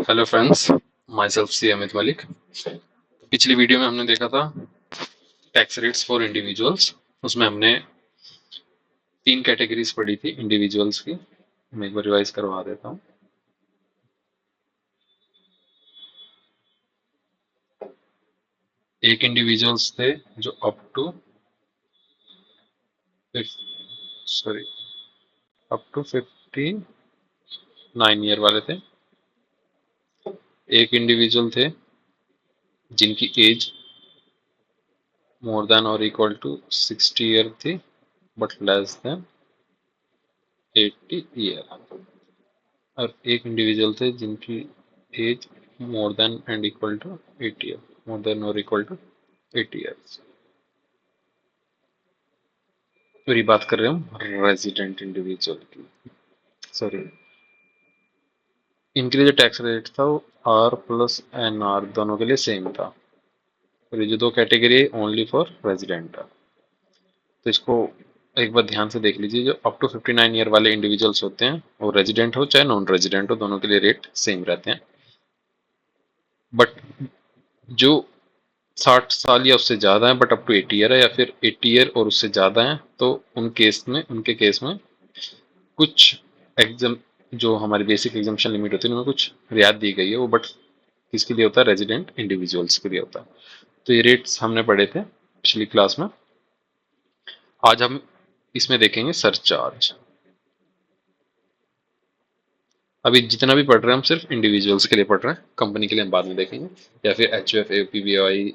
Hello friends, my self सी अमित मलिक। पिछली video में हमने देखा था टैक्स रेट्स फॉर इंडिविजुअल्स। उसमें हमने 3 कैटेगरीज पढ़ी थी इंडिविजुअल्स की। मैं एक बार रिवाइज करवा देता हूँ। एक इंडिविजुअल्स थे जो सॉरी अप टू 59 ईयर वाले थे। एक इंडिविजुअल थे जिनकी एज मोर देन और इक्वल टू 60 ईयर थी बट लेस देन 80 ईयर। और एक इंडिविजुअल थे जिनकी age more than and equal to 80 year, more than और इक्वल टू 80 ईयर्स। और ये बात कर रहे हम रेजिडेंट इंडिविजुअल की। सॉरी, इनके लिए जो टैक्स रेट था वो आर प्लस एन आर दोनों के लिए सेम था। और ये जो दो कैटेगरी है ओनली फॉर रेजिडेंट है। तो इसको एक बार ध्यान से देख लीजिए। जो अप टू 59 ईयर वाले इंडिविजुअल्स होते हैं, वो रेजिडेंट हो चाहे नॉन रेजिडेंट हो, दोनों के लिए रेट सेम रहते हैं। बट जो 60 साल या उससे ज़्यादा है बट अप टू 80 ईयर है, या फिर 80 ईयर और उससे ज़्यादा है, तो उनके केस में कुछ एग्जाम, जो हमारी बेसिक एग्जामेशन लिमिट होती है उनमें कुछ रियायत दी गई है। वो बट किसके लिए होता है? रेजिडेंट इंडिविजुअल्स के लिए होता है। तो ये रेट्स हमने पढ़े थे पिछली क्लास में। आज हम इसमें देखेंगे सरचार्ज। अभी जितना भी पढ़ रहे हैं हम सिर्फ इंडिविजुअल्स के लिए पढ़ रहे हैं, कंपनी के लिए हम बाद में देखेंगे, या फिर H U F A P V I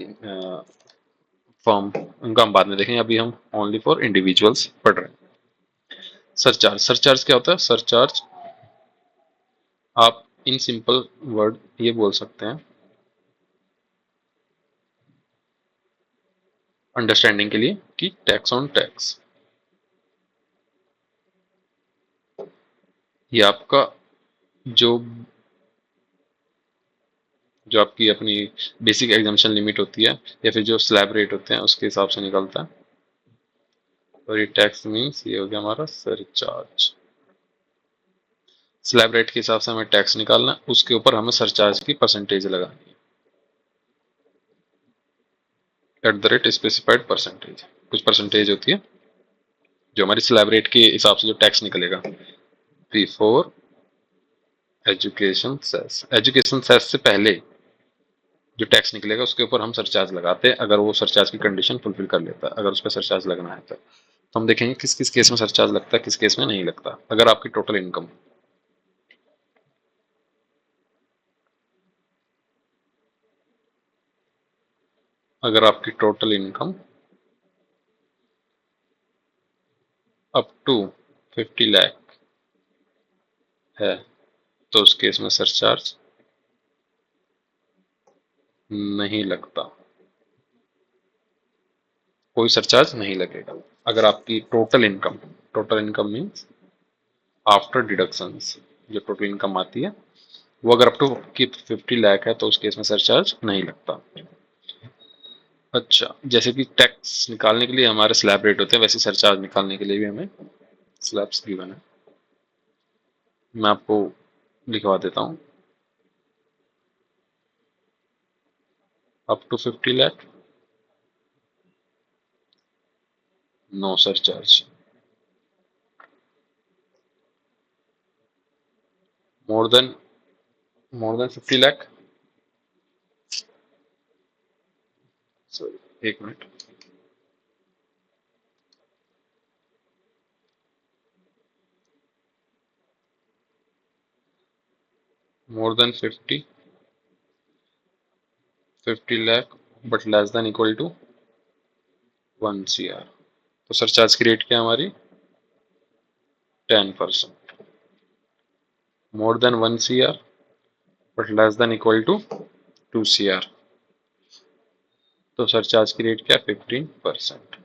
form, उनका हम बाद में देखेंगे। अभी हम ओनली फॉर इंडिविजुअल्स पढ़ रहे हैं। सरचार्ज, सरचार्ज क्या होता है? सरचार्ज आप इन सिंपल वर्ड ये बोल सकते हैं अंडरस्टैंडिंग के लिए कि टैक्स ऑन टैक्स। ये आपका जो जो आपकी अपनी बेसिक एग्जामेशन लिमिट होती है, या फिर जो स्लैब रेट होते हैं, उसके हिसाब से निकलता है। और ये टैक्स मीन्स ये हो गया हमारा सरचार्ज। स्लैब रेट के हिसाब से हमें टैक्स निकालना है, उसके ऊपर हमें सरचार्ज की परसेंटेज लगानी है। At the rate specified percentage, कुछ परसेंटेज होती है जो हमारी स्लैब रेट के हिसाब से जो टैक्स निकलेगा। Before education cess, education cess से पहले जो टैक्स निकलेगा उसके ऊपर हम सरचार्ज लगाते हैं, अगर वो सरचार्ज की कंडीशन फुलफिल कर लेता है। अगर उस पर सरचार्ज लगना है तो हम देखेंगे किस किस केस में सरचार्ज लगता है, किस केस में नहीं लगता। अगर आपकी टोटल इनकम अगर आपकी total income up to 50 lakh है तो उस केस में सरचार्ज नहीं लगता, कोई सरचार्ज नहीं लगेगा। अगर आपकी total income means after deductions, जो टोटल इनकम आती है वो अगर अप टू की 50 लाख है तो उस केस में सरचार्ज नहीं लगता। अच्छा, जैसे कि टैक्स निकालने के लिए हमारे स्लैब रेट होते हैं, वैसे सरचार्ज निकालने के लिए भी हमें स्लैब्स गिवन है। मैं आपको लिखवा देता हूँ। Up to 50 lakh no surcharge, more than 50 lakh, sorry एक minute, more than 50 lakh but less than equal to 1 CR, तो सरचार्ज की रेट क्या है हमारी? 10%। More than 1 CR but less than equal to 2 CR, तो सरचार्ज की रेट क्या है? 15%।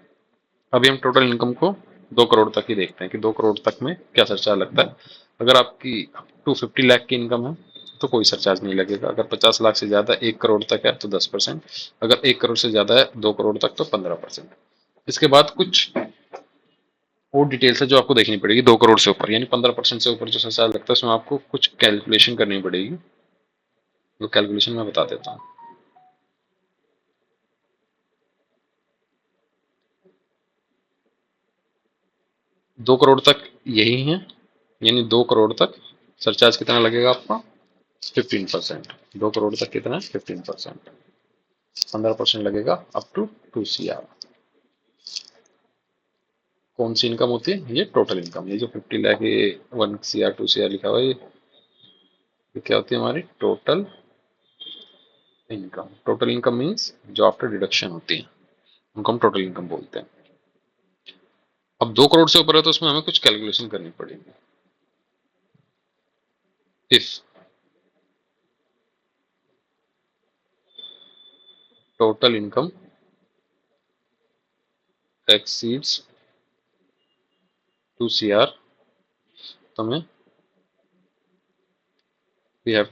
अभी हम टोटल इनकम को 2 करोड़ तक ही देखते हैं कि 2 करोड़ तक में क्या सरचार्ज लगता है। अगर आपकी 250 लाख की इनकम है तो कोई सरचार्ज नहीं लगेगा। अगर 50 लाख से ज़्यादा 1 करोड़ तक है तो 10%। अगर 1 करोड़ से ज़्यादा है 2 करोड़ तक तो 15%। इसके बाद कुछ और डिटेल्स है जो आपको देखनी पड़ेगी। 2 करोड़ से ऊपर यानी 15% से ऊपर जो सरचार्ज लगता है उसमें आपको कुछ कैलकुलेशन करनी पड़ेगी। तो कैलकुलेशन मैं बता देता हूँ। 2 करोड़ तक यही है, यानी 2 करोड़ तक सरचार्ज कितना लगेगा आपका? 15%। 2 करोड़ तक कितना? 15%। 15% लगेगा अप टू 2 CR। कौन सी इनकम होती है? ये टोटल इनकम। ये जो 50 लाख, ये 1 CR 2 CR लिखा हुआ है, ये क्या होती है हमारी? Total income. Total income means जो आफ्टर डिडक्शन होती है उनको हम टोटल इनकम बोलते हैं। अब 2 करोड़ से ऊपर है तो उसमें हमें कुछ कैलकुलेशन करनी पड़ेगी। If total income exceeds 2 CR, तो हमें we have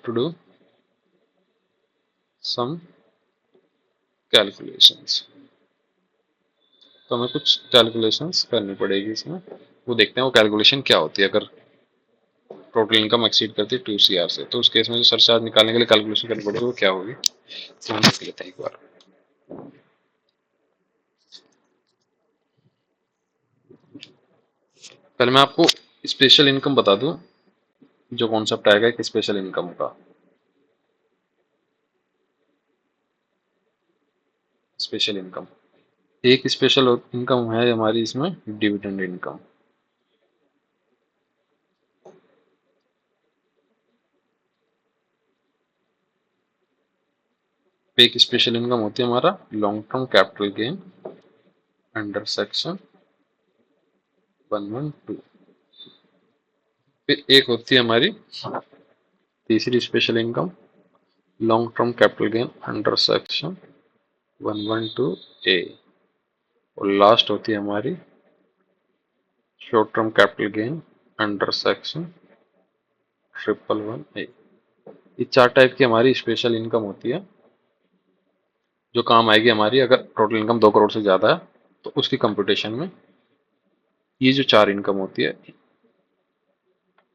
to do some calculations। तो हमें कुछ कैलकुलेशंस करनी पड़ेगी इसमें। वो देखते हैं वो कैलकुलेशन क्या होती है। अगर टोटल इनकम एक्सीड करती है 2 CR से, तो उस केस में जो सरचार्ज निकालने के लिए कैलकुलेशन करनी पड़ेगी वो क्या होगी, तो हम देख लेते हैं एक बार। पहले मैं आपको स्पेशल इनकम बता दूं, जो कॉन्सेप्ट आएगा एक स्पेशल इनकम का। स्पेशल इनकम, एक स्पेशल इनकम है हमारी इसमें डिविडेंड इनकम। एक स्पेशल इनकम होती है हमारा long term capital gain under section 112। फिर एक होती है हमारी तीसरी special income long term capital gain under section 112A। और लास्ट होती है हमारी short term capital gain under section 111A। ये 4 टाइप की हमारी स्पेशल इनकम होती है जो काम आएगी हमारी अगर टोटल इनकम 2 करोड़ से ज्यादा है, तो उसकी कंप्यूटेशन में ये जो 4 इनकम होती है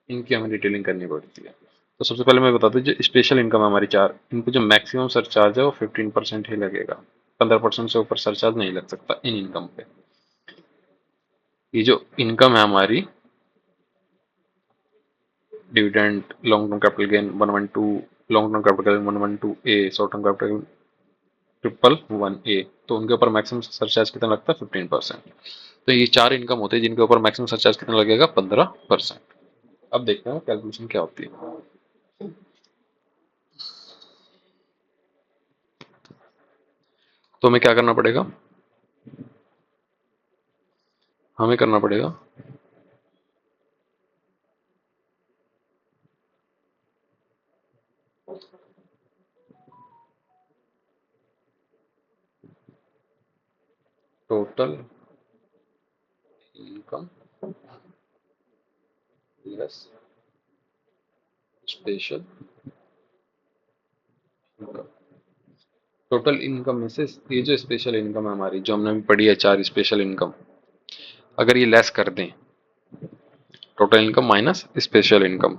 इनकी हमें डिटेलिंग करनी पड़ती है। तो सबसे पहले मैं बता दूं, जो स्पेशल इनकम है हमारी 4, इनको जो मैक्सिमम सरचार्ज है वो 15% ही लगेगा। 15% से ऊपर सरचार्ज नहीं लग सकता इन इनकम पे। ये जो इनकम है हमारी dividend, long term capital gain 112, long term capital gain 112A, short term capital gain 111A, तो उनके ऊपर मैक्सिमम सरचार्ज कितना लगता है? 15%। तो ये 4 इनकम होते हैं जिनके ऊपर मैक्सिमम सरचार्ज कितना लगेगा? 15%। अब देखते हैं कैलकुलेशन क्या होती है। तो हमें क्या करना पड़ेगा? हमें करना पड़ेगा total income less special income. Total income में से ये जो स्पेशल इनकम है हमारी, जो हमने अभी पढ़ी है 4 स्पेशल इनकम, अगर ये लेस कर दें total income minus special income,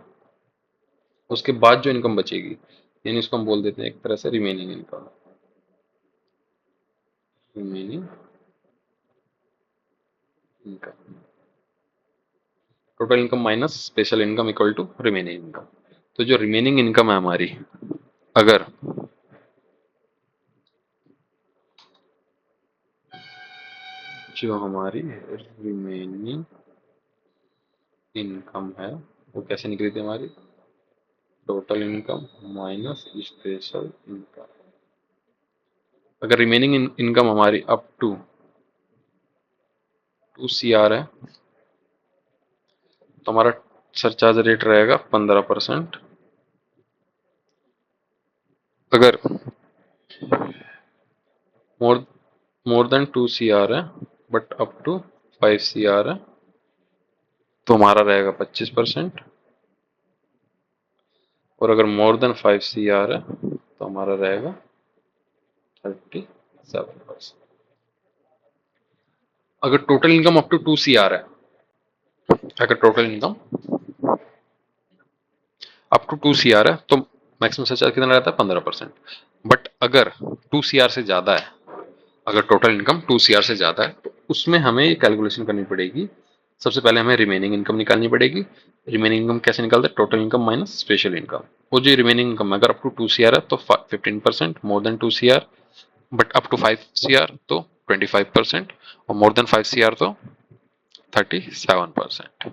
उसके बाद जो इनकम बचेगी, यानी इसको हम बोल देते हैं एक तरह से remaining income. Remaining income, total income minus special income equal to remaining income. तो जो रिमेनिंग इनकम है हमारी, अगर जो हमारी रिमेनिंग इनकम है वो कैसे निकली थी हमारी? Total income minus special income. अगर रिमेनिंग इनकम हमारी अप टू 2 CR है, तो हमारा सरचार्ज रेट रहेगा 15%। अगर मोर मोर देन 2 CR है बट अप टू 5 CR है, तो हमारा रहेगा 25%। और अगर मोर देन 5 CR है तो हमारा रहेगा 37%। अगर total income up to 2 CR है, अगर total income up to 2 CR है तो मैक्सिमम सरचार्ज कितना रहता है 15%। बट अगर 2 CR से ज्यादा है, अगर टोटल इनकम 2 CR से ज्यादा है तो उसमें हमें ये कैलकुलेशन करनी पड़ेगी। सबसे पहले हमें रिमेनिंग इनकम निकालनी पड़ेगी। रिमेनिंग इनकम कैसे निकालते हैं? Total income minus special income. वो जो रिमेनिंग इनकम अगर अप टू 2 CR है तो 15%, more than 2 CR but up to 5 CR तो 25%, और मोर देन 5 CR तो 37%।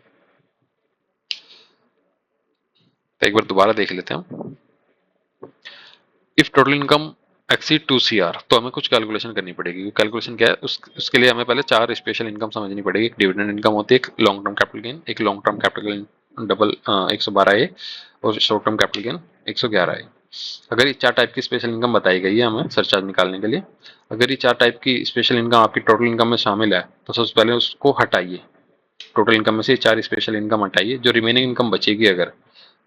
तो एक बार दोबारा देख लेते हैं हम। If total income exceed 2 CR तो हमें कुछ कैलकुलेशन करनी पड़ेगी। कैलकुलेशन क्या है? उसके लिए हमें पहले 4 स्पेशल इनकम समझनी पड़ेगी। एक डिविडेंड इनकम होती है, एक लॉन्ग टर्म कैपिटल गेन, एक long term capital gain double 112A, और short term capital gain 111A। अगर ये 4 टाइप की स्पेशल इनकम बताई गई है हमें सरचार्ज निकालने के लिए, अगर ये 4 टाइप की स्पेशल इनकम आपकी टोटल इनकम में शामिल है तो सबसे पहले उसको हटाइए। टोटल इनकम में से 4 स्पेशल इनकम हटाइए। जो रिमेनिंग इनकम बचेगी अगर,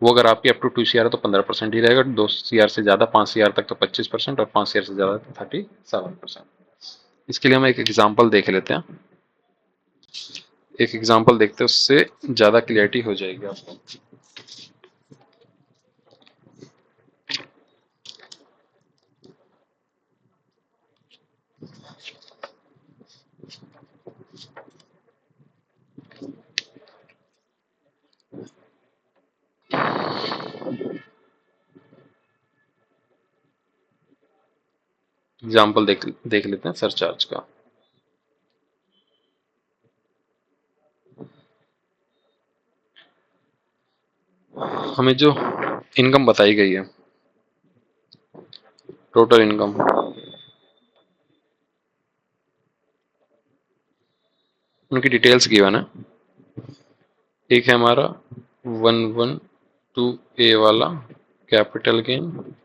वो अगर आपकी अप टू 2 CR है तो 15% ही रहेगा। 2 CR से ज्यादा 5 CR तक तो 25%, और 5 CR से ज्यादा 37%। इसके लिए हम एक एग्जाम्पल देख लेते हैं। एक एग्जाम्पल देखते हैं, उससे ज्यादा क्लियरिटी हो जाएगी आपको। एग्जाम्पल देख लेते हैं सरचार्ज का। हमें जो इनकम बताई गई है, टोटल इनकम, उनकी डिटेल्स गिवन है। एक है हमारा 112A वाला कैपिटल गेन,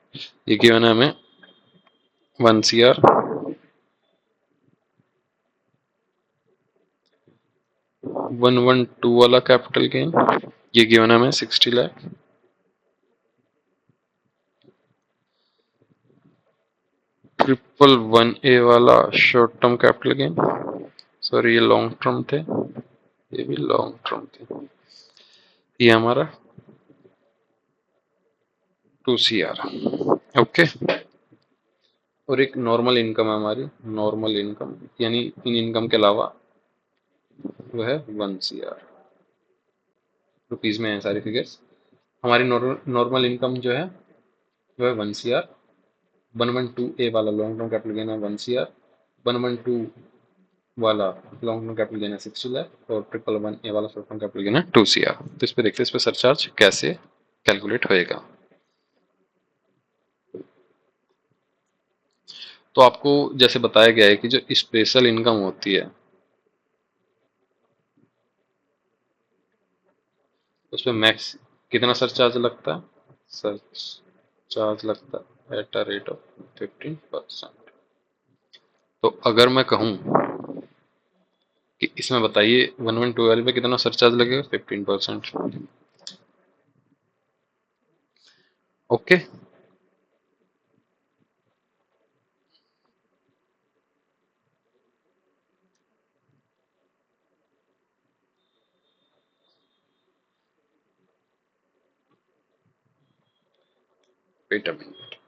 ये गिवन है हमें 1 CR। 112 वाला कैपिटल गेन, ये गिवन है हमें 60 लाख। 111A वाला short term capital gain, sorry ये लॉन्ग टर्म थे, ये भी लॉन्ग टर्म थे, ये हमारा 2 CR। ओके। और एक नॉर्मल इनकम है हमारी, नॉर्मल इनकम यानी इन इनकम के अलावा, वो है 1 CR। रुपीज में है सारी फिगर्स। हमारी नॉर्मल इनकम जो है वो है 1 CR। 112A वाला लॉन्ग टर्म कैपिटल गेन है 1 CR। 112 वाला लॉन्ग टर्म कैपिटल गेन है 60 लाख, और 111A वाला शॉर्ट टर्म कैपिटल गेन है 2 CR। तो इस पे देखते हैं इस पे सरचार्ज कैसे कैलकुलेट होएगा। तो आपको जैसे बताया गया है कि जो स्पेशल इनकम होती है उसमें मैक्स कितना सरचार्ज लगता है? सरचार्ज लगता है एट अ रेट ऑफ 15%। तो अगर मैं कहूँ कि इसमें बताइए 112 पे कितना सरचार्ज लगेगा? 15%। ओके। Wait a minute.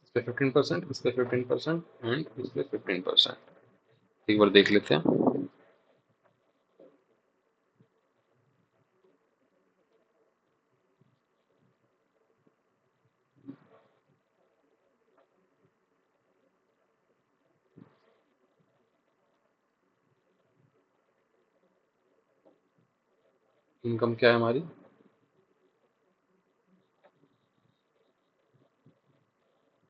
इस पे 15%, इस पे 15% एंड इस पे 15%। एक बार देख लेते हैं। इनकम क्या है हमारी,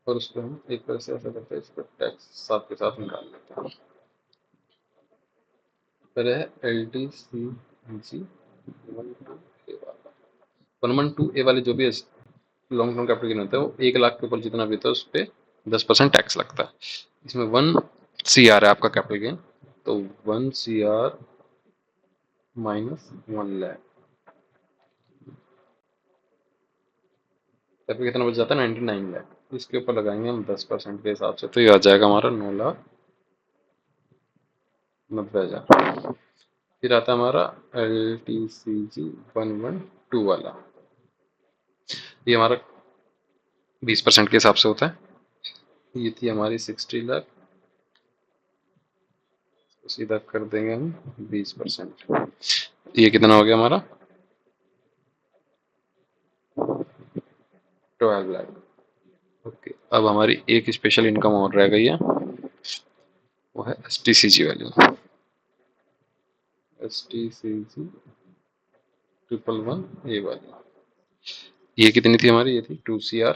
और उस पर हम एक तरह से ऐसा करते हैं, इस पर टैक्स साथ के साथ निकाल लेते हैं। पहले है एल टी सी जी 112 ए वाला। 112 ए वाले जो भी लॉन्ग टर्म कैपिटल गेन होता है वो 1 लाख के ऊपर जितना भी होता है उस पर 10% टैक्स लगता है। इसमें 1 CR है आपका कैपिटल गेन, तो 1 CR माइनस 1 लाख, तब कितना बच जाता है 99 लाख। इसके ऊपर लगाएंगे हम 10% के हिसाब से, तो ये आ जाएगा हमारा 9,90,000। फिर आता है हमारा एल टी सी जी 112 वाला, ये हमारा 20% के हिसाब से होता है। ये थी हमारी 60 लाख, तो सीधा कर देंगे हम 20%। ये कितना हो गया हमारा 12 लाख। ओके, अब हमारी एक स्पेशल इनकम और रह गई है, वो है एस टी सी जी वैल्यू। एस टी सी जी 111 ए वाली, ये कितनी थी हमारी, ये थी 2 CR